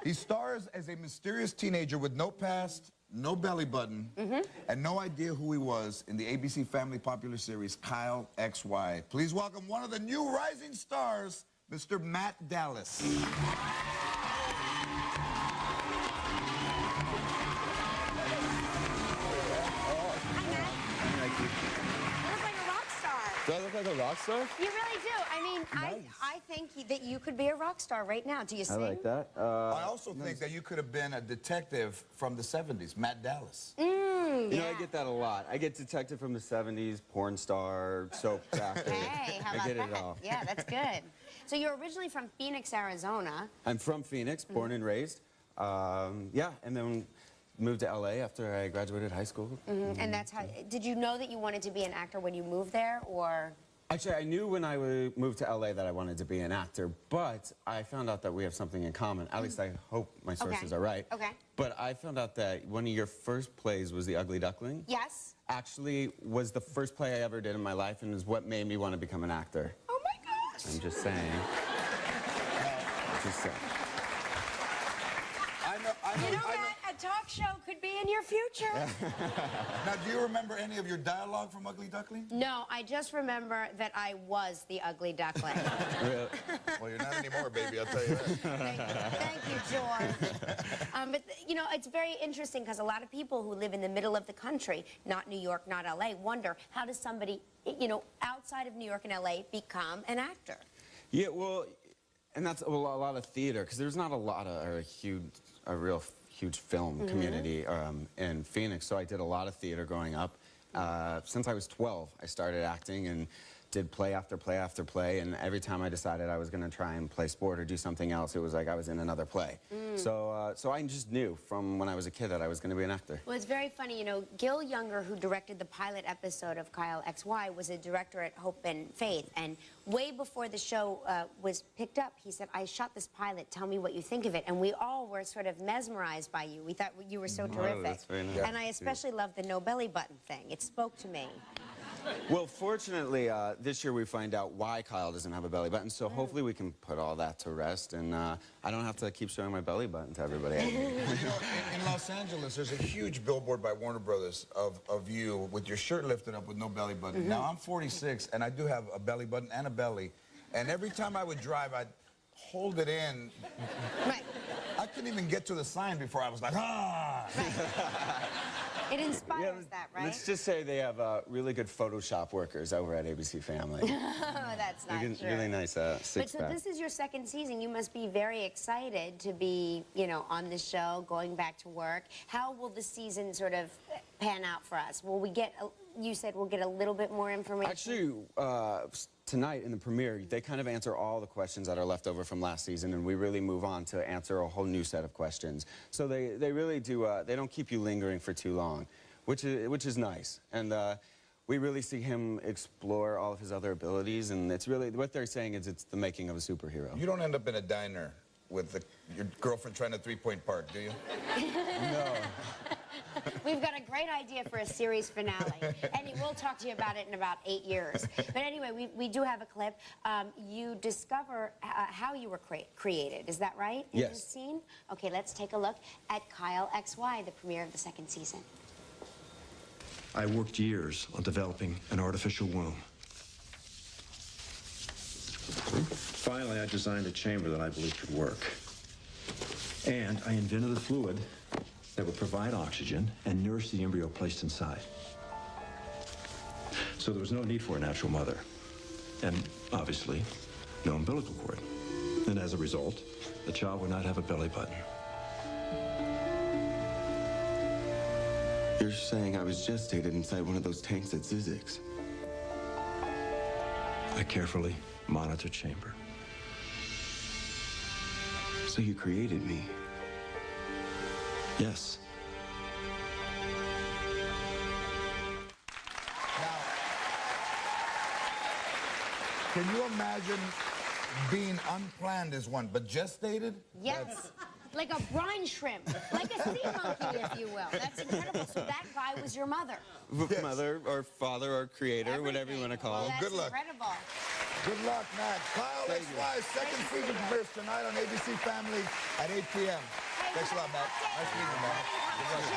He stars as a mysterious teenager with no past, no belly button, and no idea who he was in the ABC Family popular series Kyle XY. Please welcome one of the new rising stars, Mr. Matt Dallas. Do I look like a rock star? You really do. I mean, nice. I think that you could be a rock star right now. Do you sing? I like that. I also think that you could have been a detective from the 70s, Matt Dallas. You know, I get that a lot. I get detective from the 70s, porn star, soap actor. Hey, how about I get that? it all. Yeah, that's good. So you're originally from Phoenix, Arizona. I'm from Phoenix, born and raised. Yeah, and then moved to LA after I graduated high school. And that's how, did you know that you wanted to be an actor when you moved there, or? Actually, I knew when I moved to LA that I wanted to be an actor, but I found out that we have something in common. At least I hope my sources are right. Okay. But I found out that one of your first plays was The Ugly Duckling. Yes. Actually, was the first play I ever did in my life and is what made me want to become an actor. Oh my gosh. I'm just saying. Just saying. You know what? A talk show could be in your future. Now, do you remember any of your dialogue from Ugly Duckling? No, I just remember that I was the ugly duckling. Really? Well, you're not anymore, baby, I'll tell you that. Thank you, George. But, you know, it's very interesting because a lot of people who live in the middle of the country, not New York, not L.A., wonder, how does somebody, you know, outside of New York and L.A. become an actor? Yeah, well, and that's a lot of theater, because there's not a lot of, or a real huge film community in Phoenix, so I did a lot of theater growing up. Since I was 12, I started acting and did play after play after play, and every time I decided I was going to try and play sport or do something else, it was like I was in another play. So I just knew from when I was a kid that I was going to be an actor. Well, it's very funny, you know, Gil Younger, who directed the pilot episode of Kyle XY, was a director at Hope and Faith, and way before the show was picked up, he said, I shot this pilot, tell me what you think of it. And we all were sort of mesmerized by you. We thought you were so terrific. That's very nice. And I especially loved the no belly button thing. It spoke to me. Well, fortunately, this year we find out why Kyle doesn't have a belly button, so hopefully we can put all that to rest, and I don't have to keep showing my belly button to everybody. You know, in Los Angeles, there's a huge billboard by Warner Brothers of you with your shirt lifted up with no belly button. Now, I'm 46, and I do have a belly button and a belly, and every time I would drive, I'd hold it in. Right. I couldn't even get to the sign before I was like, ah! Right. It inspires that, right? Let's just say they have really good Photoshop workers over at ABC Family. Oh, that's not true. Really nice six-pack. But so this is your second season. You must be very excited to be, you know, on the show, going back to work. How will the season sort of pan out for us? Will we get, you said we'll get a little bit more information? Actually, tonight in the premiere, they kind of answer all the questions that are left over from last season, and we really move on to answer a whole new set of questions. So they really do, they don't keep you lingering for too long, which is nice. And we really see him explore all of his other abilities, and it's really, what they're saying is it's the making of a superhero. You don't end up in a diner with your girlfriend trying to three-point park, do you? No. We've got a great idea for a series finale. And we'll talk to you about it in about 8 years. But anyway, we do have a clip. You discover how you were created. Is that right? In Yes. this scene? Okay, let's take a look at Kyle XY, the premiere of the second season. I worked years on developing an artificial womb. Finally, I designed a chamber that I believed could work. And I invented a fluid that would provide oxygen and nourish the embryo placed inside. So there was no need for a natural mother. And obviously, no umbilical cord. And as a result, the child would not have a belly button. You're saying I was gestated inside one of those tanks at Zizix? A carefully monitored chamber. So you created me? Yes. Now, can you imagine being unplanned is one, but gestated? Yes. like a brine shrimp, like a sea monkey, if you will. That's incredible. So that guy was your mother. Yes. Mother or father or creator, whatever you want to call Well, it. that's Good luck. incredible. Good luck, Matt. Kyle XY's second season premieres tonight on ABC Family at 8 p.m. Thanks a lot, Matt. Nice meeting you, Matt. Good luck.